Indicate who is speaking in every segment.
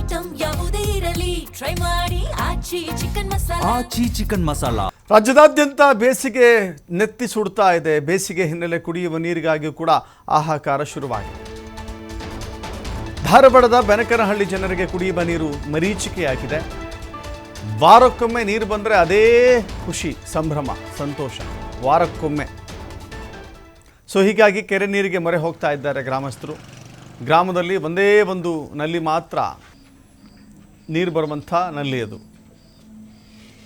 Speaker 1: Item ಯಾವುದೇ ಇರಲಿ try ಮಾಡಿ ಆಚಿ ಚಿಕನ್ ಮಸಾಲಾ.
Speaker 2: ರಾಜ್ಯದಾದ್ಯಂತ ಬೇಸಿಗೆ ನೆತ್ತಿ ಸುಡ್ತಾ ಇದೆ. ಬೇಸಿಗೆ ಹಿನ್ನೆಲೆ ಕುಡಿಯುವ ನೀರಿಗಾಗಿ ಕೂಡ ಹಾಹಾಕಾರ ಶುರುವಾಗಿದೆ. ಧಾರವಾಡದ ಬೆನಕನಹಳ್ಳಿ ಜನರಿಗೆ ಕುಡಿಯುವ ನೀರು ಮರೀಚಿಕೆಯಾಗಿದೆ. ವಾರಕ್ಕೊಮ್ಮೆ ನೀರು ಬಂದರೆ ಅದೇ ಖುಷಿ, ಸಂಭ್ರಮ, ಸಂತೋಷ. ವಾರಕ್ಕೊಮ್ಮೆ. ಸೊ ಹೀಗಾಗಿ ಕೆರೆ ನೀರಿಗೆ ಮೊರೆ ಹೋಗ್ತಾ ಇದ್ದಾರೆ ಗ್ರಾಮಸ್ಥರು. ಗ್ರಾಮದಲ್ಲಿ ಒಂದೇ ಒಂದು ನಲ್ಲಿ ಮಾತ್ರ ನೀರು ಬರುವಂಥ ನಲ್ಲಿ ಅದು.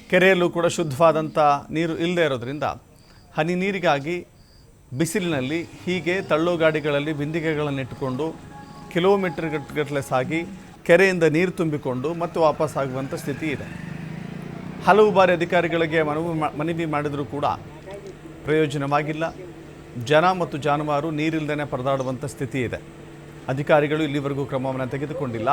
Speaker 2: ಕೆರೆಯಲ್ಲೂ ಕೂಡ ಶುದ್ಧವಾದಂಥ ನೀರು ಇಲ್ಲದೆ ಇರೋದ್ರಿಂದ ಹನಿ ನೀರಿಗಾಗಿ ಬಿಸಿಲಿನಲ್ಲಿ ಹೀಗೆ ತಳ್ಳೋ ಗಾಡಿಗಳಲ್ಲಿ ಬಿಂದಿಗೆಗಳನ್ನು ಇಟ್ಟುಕೊಂಡು ಕಿಲೋಮೀಟರ್ ಗಟ್ಟಲೆ ಸಾಗಿ ಕೆರೆಯಿಂದ ನೀರು ತುಂಬಿಕೊಂಡು ಮತ್ತೆ ವಾಪಸ್ ಆಗುವಂಥ ಸ್ಥಿತಿ ಇದೆ. ಹಲವು ಬಾರಿ ಅಧಿಕಾರಿಗಳಿಗೆ ಮನವಿ ಮಾಡಿದರೂ ಕೂಡ ಪ್ರಯೋಜನವಾಗಿಲ್ಲ. ಜನ ಮತ್ತು ಜಾನುವಾರು ನೀರಿಲ್ಲದೇ ಪರದಾಡುವಂಥ ಸ್ಥಿತಿ ಇದೆ. ಅಧಿಕಾರಿಗಳು ಇಲ್ಲಿವರೆಗೂ ಕ್ರಮವನ್ನು ತೆಗೆದುಕೊಂಡಿಲ್ಲ.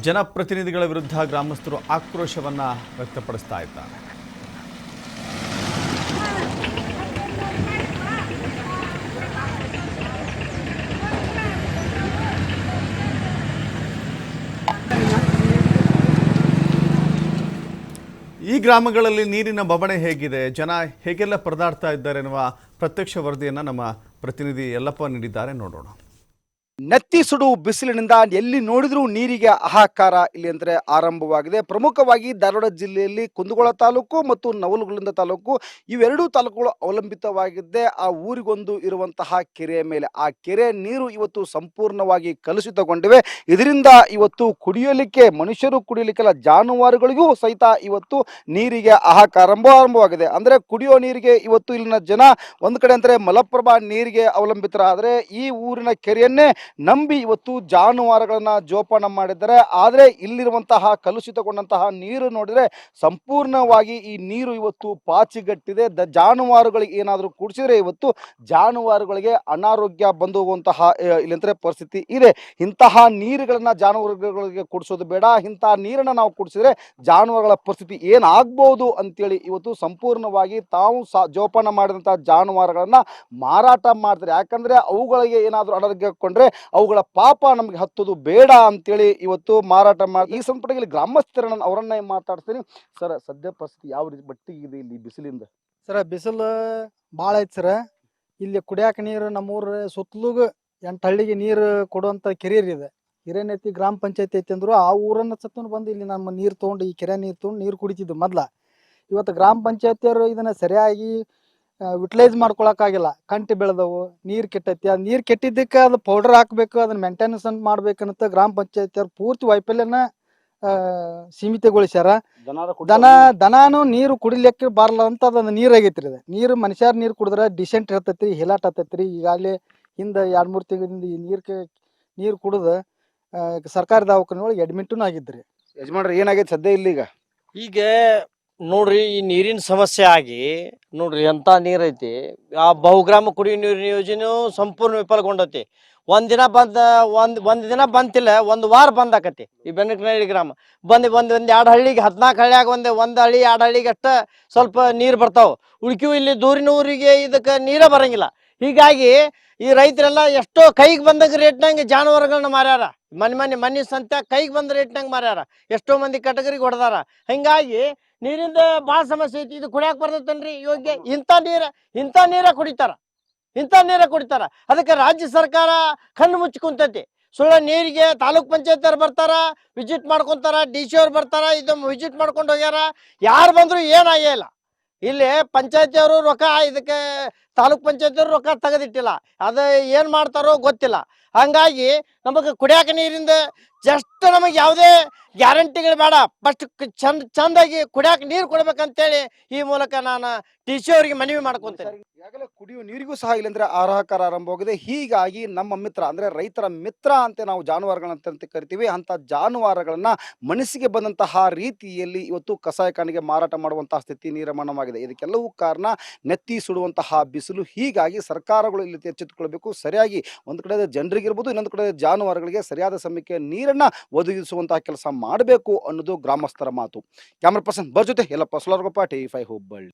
Speaker 2: ಜನಪ್ರತಿನಿಧಿಗಳ ವಿರುದ್ಧ ಗ್ರಾಮಸ್ಥರು ಆಕ್ರೋಶವನ್ನು ವ್ಯಕ್ತಪಡಿಸ್ತಾ ಇದ್ದಾರೆ. ಈ ಗ್ರಾಮಗಳಲ್ಲಿ ನೀರಿನ ಬವಣೆ ಹೇಗಿದೆ, ಜನ ಹೇಗೆಲ್ಲ ಪರದಾಡ್ತಾ ಇದ್ದಾರೆ ಎನ್ನುವ ಪ್ರತ್ಯಕ್ಷ ವರದಿಯನ್ನು ನಮ್ಮ ಪ್ರತಿನಿಧಿ ಯಲ್ಲಪ್ಪ ನೀಡಿದ್ದಾರೆ. ನೋಡೋಣ.
Speaker 3: ನೆತ್ತಿ ಸುಡು ಬಿಸಿಲಿನಿಂದ ಎಲ್ಲಿ ನೋಡಿದ್ರೂ ನೀರಿಗೆ ಹಾಹಾಕಾರ ಇಲ್ಲಿ ಅಂದರೆ ಆರಂಭವಾಗಿದೆ. ಪ್ರಮುಖವಾಗಿ ಧಾರವಾಡ ಜಿಲ್ಲೆಯಲ್ಲಿ ಕುಂದಗೋಳ ತಾಲೂಕು ಮತ್ತು ನವಲಗುಂದ ತಾಲೂಕು ಇವೆರಡೂ ತಾಲೂಕುಗಳು ಅವಲಂಬಿತವಾಗಿದ್ದೆ ಆ ಊರಿಗೊಂದು ಇರುವಂತಹ ಕೆರೆಯ ಮೇಲೆ. ಆ ಕೆರೆ ನೀರು ಇವತ್ತು ಸಂಪೂರ್ಣವಾಗಿ ಕಲುಷಿತಗೊಂಡಿವೆ. ಇದರಿಂದ ಇವತ್ತು ಕುಡಿಯಲಿಕ್ಕೆ, ಮನುಷ್ಯರು ಕುಡಿಯಲಿಕ್ಕೆಲ್ಲ ಜಾನುವಾರುಗಳಿಗೂ ಸಹಿತ ಇವತ್ತು ನೀರಿಗೆ ಹಾಹಾಕಾರ ಆರಂಭವಾಗಿದೆ. ಅಂದರೆ ಕುಡಿಯೋ ನೀರಿಗೆ ಇವತ್ತು ಇಲ್ಲಿನ ಜನ ಒಂದು ಕಡೆ ಅಂದರೆ ಮಲಪ್ರಭಾ ನೀರಿಗೆ ಅವಲಂಬಿತರಾದರೆ ಈ ಊರಿನ ಕೆರೆಯನ್ನೇ ನಂಬಿ ಇವತ್ತು ಜಾನುವಾರುಗಳನ್ನ ಜೋಪಾನ ಮಾಡಿದ್ದಾರೆ. ಆದರೆ ಇಲ್ಲಿರುವಂತಹ ಕಲುಷಿತಗೊಂಡಂತಹ ನೀರು ನೋಡಿದರೆ ಸಂಪೂರ್ಣವಾಗಿ ಈ ನೀರು ಇವತ್ತು ಪಾಚಿಗಟ್ಟಿದೆ. ಜಾನುವಾರುಗಳಿಗೆ ಏನಾದರೂ ಕುಡಿಸಿದ್ರೆ ಇವತ್ತು ಜಾನುವಾರುಗಳಿಗೆ ಅನಾರೋಗ್ಯ ಬಂದು ಹೋಗುವಂತಹ ಇಲ್ಲಂದ್ರೆ ಪರಿಸ್ಥಿತಿ ಇದೆ. ಇಂತಹ ನೀರುಗಳನ್ನ ಜಾನುವಾರುಗಳಿಗೆ ಕುಡಿಸೋದು ಬೇಡ. ಇಂತಹ ನೀರನ್ನು ನಾವು ಕುಡಿಸಿದ್ರೆ ಜಾನುವಾರುಗಳ ಪರಿಸ್ಥಿತಿ ಏನಾಗ್ಬೋದು ಅಂತೇಳಿ ಇವತ್ತು ಸಂಪೂರ್ಣವಾಗಿ ತಾವು ಜೋಪಾನ ಮಾಡಿದಂತಹ ಜಾನುವಾರುಗಳನ್ನ ಮಾರಾಟ ಮಾಡ್ತಾರೆ. ಯಾಕಂದ್ರೆ ಅವುಗಳಿಗೆ ಏನಾದರೂ ಅನಾರೋಗ್ಯ ಕೊಂಡ್ರೆ ಅವುಗಳ ಪಾಪ ನಮಗೆ ಹತ್ತೋದು ಬೇಡ ಅಂತೇಳಿ ಇವತ್ತು ಮಾರಾಟ ಮಾಡಿ ಈ ಸಂಪರ್ಕದಲ್ಲಿ ಗ್ರಾಮಸ್ಥರನ್ನ ಅವರನ್ನ ಮಾತಾಡ್ತೀನಿ. ಸರ್, ಸದ್ಯ ಪರಿಸ್ಥಿತಿ ಯಾವ ರೀತಿ ಮಟ್ಟಿಗೆ ಇದೆ ಇಲ್ಲಿ ಬಿಸಿಲಿಂದ?
Speaker 4: ಸರ್, ಬಿಸಿಲು ಭಾಳ ಐತಿ ಸರ್. ಇಲ್ಲಿ ಕುಡಿಯಾಕ ನೀರು ನಮ್ಮೂರ ಸುತ್ತಲೂ 8 ಹಳ್ಳಿಗೆ ನೀರು ಕೊಡುವಂತ ಕೆರೆ ಇದೆ. ಹಿರೇನೈತಿ ಗ್ರಾಮ ಪಂಚಾಯತಿ ಐತಿ ಅಂದ್ರು ಆ ಊರನ್ನ ಸತ್ತು ಬಂದು ಇಲ್ಲಿ ನಮ್ಮ ನೀರು ತೊಗೊಂಡು ಈ ಕೆರೆ ನೀರು ತೊಗೊಂಡು ನೀರು ಕುಡಿತಿದ್ದು ಮೊದ್ಲ. ಇವತ್ತು ಗ್ರಾಮ ಪಂಚಾಯತಿಯವರು ಇದನ್ನ ಸರಿಯಾಗಿ ಯುಟಿಲೈಸ್ ಮಾಡ್ಕೊಳಕ್ಕಾಗಿಲ್ಲ. ಕಂಟಿ ಬೆಳೆದವು, ನೀರು ಕೆಟ್ಟೈತಿ. ಆ ನೀರು ಕೆಟ್ಟಿದ್ದಕ್ಕೆ ಅದು ಪೌಡರ್ ಹಾಕ್ಬೇಕು, ಅದನ್ನ ಮೇಂಟೆನೆನ್ಸ್ ಮಾಡ್ಬೇಕಂತ ಗ್ರಾಮ ಪಂಚಾಯತಿಯವ್ರು ಪೂರ್ತಿ ವೈಫಲ್ಯನ ಸೀಮಿತಗೊಳಿಸ್ಯಾರ. ದನಾನು ನೀರು ಕುಡಿಲಿಕ್ಕೆ ಬರಲ್ಲ ಅಂತ ಅದನ್ನ ನೀರ್ ಆಗೈತ್ರಿ. ಅದು ನೀರು ಮನುಷ್ಯರ ನೀರು ಕುಡಿದ್ರೆ ಡಿಸೆಂಟ್ ಇರ್ತೈತ್ರಿ, ಹಿಲಾಟ್ ಹತ್ತೈತ್ರಿ. ಈಗಾಗಲೇ ಹಿಂದೆ 2-3 ತಿಂಗಳಿಂದ ಈ ನೀರು ಕುಡಿದು ಸರ್ಕಾರಿ ದವಾಖಾನೆ ಒಳಗೆ ಅಡ್ಮಿಟ್ನು ಆಗಿದ್ರಿ.
Speaker 3: ಯಜಮಾನ್ರಿ, ಏನಾಗೈತೆ ಸದ್ಯ ಇಲ್ಲಿಗ?
Speaker 5: ಈಗ ನೋಡ್ರಿ, ಈ ನೀರಿನ ಸಮಸ್ಯೆ ಆಗಿ ನೋಡ್ರಿ ಎಂತ ನೀರ್ ಐತಿ. ಆ ಬಹುಗ್ರಾಮ ಕುಡಿಯುವ ನೀರಿನ ಯೋಜನೆಯು ಸಂಪೂರ್ಣ ವಿಫಲಗೊಂಡೈತಿ. ಒಂದ್ ದಿನ ಬಂತಿಲ್ಲ, 1 ವಾರ ಬಂದ್ ಆಕತಿ. ಈ ಬೆನಕನಹಳ್ಳಿ ಗ್ರಾಮ ಒಂದ್ 2 ಹಳ್ಳಿಗೆ 14 ಹಳ್ಳಿಯಾಗ ಒಂದ್ ಹಳ್ಳಿ 2 ಹಳ್ಳಿಗೆ ಅಷ್ಟ ಸ್ವಲ್ಪ ನೀರ್ ಬರ್ತಾವ. ಉಳ್ಕಿವು ಇಲ್ಲಿ ದೂರಿನ ಊರಿಗೆ ಇದಕ್ಕೆ ನೀರೇ ಬರಂಗಿಲ್ಲ. ಹೀಗಾಗಿ ಈ ರೈತರೆಲ್ಲ ಎಷ್ಟೋ ಕೈಗೆ ಬಂದಾಗ ರೇಟ್ನಂಗೆ ಜಾನುವಾರುಗಳನ್ನ ಮಾರ್ಯಾರ. ಮನೆ ಸಂತೆ ಕೈಗೆ ಬಂದ ರೇಟ್ನಂಗ ಮಾರ್ಯಾರ. ಎಷ್ಟೋ ಮಂದಿ ಕಟಗರಿಗೆ ಹೊಡೆದಾರ. ಹಿಂಗಾಗಿ ನೀರಿಂದ ಭಾಳ ಸಮಸ್ಯೆ ಐತಿ. ಇದು ಕುಡಿಯಾಕ ಬರ್ತೈತನ್ರಿ ಯೋಗ್ಯ? ಇಂಥ ನೀರ ಕುಡಿತಾರ. ಅದಕ್ಕೆ ರಾಜ್ಯ ಸರ್ಕಾರ ಕಣ್ಣು ಮುಚ್ಚಿ ಕುಂತೈತಿ. ಸುಳ್ಳ ನೀರಿಗೆ ತಾಲೂಕ್ ಪಂಚಾಯತ್ ಅವ್ರು ಬರ್ತಾರ, ವಿಸಿಟ್ ಮಾಡ್ಕೊಂತಾರ, DC ಅವ್ರು ಬರ್ತಾರ, ಇದು ವಿಸಿಟ್ ಮಾಡ್ಕೊಂಡು ಹೋಗ್ಯಾರ. ಯಾರು ಬಂದ್ರು ಏನಾಗಿಲ್ಲ. ಇಲ್ಲಿ ಪಂಚಾಯತಿ ಅವರು ರೊಕ್ಕ, ಇದಕ್ಕೆ ತಾಲೂಕ್ ಪಂಚಾಯತಿ ಅವರು ರೊಕ್ಕ ತೆಗೆದಿಟ್ಟಿಲ್ಲ. ಅದು ಏನ್ ಮಾಡ್ತಾರೋ ಗೊತ್ತಿಲ್ಲ. ಹಂಗಾಗಿ ನಮಗೆ ಕುಡಿಯಾಕ ನೀರಿಂದ ಜಸ್ಟ್ ನಮಗೆ ಯಾವುದೇ ಗ್ಯಾರಂಟಿಗಳು ಬೇಡ. ಫಸ್ಟ್ ಚಂದಾಗಿ ಕುಡಿಯಾಕ ನೀರು ಕೊಡ್ಬೇಕಂತೇಳಿ ಈ ಮೂಲಕ ನಾನು DC ಅವರಿಗೆ ಮನವಿ ಮಾಡ್ಕೊಂತೇನೆ.
Speaker 3: ಈಗಾಗಲೇ ಕುಡಿಯುವ ನೀರಿಗೂ ಸಹ ಇಲ್ಲಂದ್ರೆ ಆಹಾಕಾರ ಆರಂಭವಾಗಿದೆ. ಹೀಗಾಗಿ ನಮ್ಮ ಮಿತ್ರ ಅಂದ್ರೆ ರೈತರ ಮಿತ್ರ ಅಂತ ನಾವು ಜಾನುವಾರುಗಳಂತ ಕರಿತೀವಿ. ಅಂತ ಜಾನುವಾರುಗಳನ್ನ ಮನಸ್ಸಿಗೆ ಬಂದಂತಹ ರೀತಿಯಲ್ಲಿ ಇವತ್ತು ಕಸಾಯಖಾನೆಗೆ ಮಾರಾಟ ಮಾಡುವಂತಹ ಸ್ಥಿತಿ ನಿರ್ಮಾಣವಾಗಿದೆ. ಇದಕ್ಕೆಲ್ಲವೂ ಕಾರಣ ನೆತ್ತಿ ಸುಡುವಂತಹ ಬಿಸಿಲು. ಹೀಗಾಗಿ ಸರ್ಕಾರಗಳು ಇಲ್ಲಿ ಎಚ್ಚೆತ್ತುಕೊಳ್ಬೇಕು. ಸರಿಯಾಗಿ ಒಂದು ಕಡೆ ಜನರಿಗಿರ್ಬೋದು, ಇನ್ನೊಂದು ಕಡೆ ಜಾನುವಾರುಗಳಿಗೆ ಸರಿಯಾದ ಸಮಯಕ್ಕೆ ನೀರನ್ನ ಒದಗಿಸುವಂತಹ ಕೆಲಸ ಮಾಡಬೇಕು ಅನ್ನೋದು ಗ್ರಾಮಸ್ಥರ ಮಾತು. ಕ್ಯಾಮರಾ ಪರ್ಸನ್ ಜೊತೆ ಯಲ್ಲಪ್ಪ ಸೋಲಾರಗೊಪ್ಪ, TV5 ಹುಬ್ಬಳ್ಳಿ.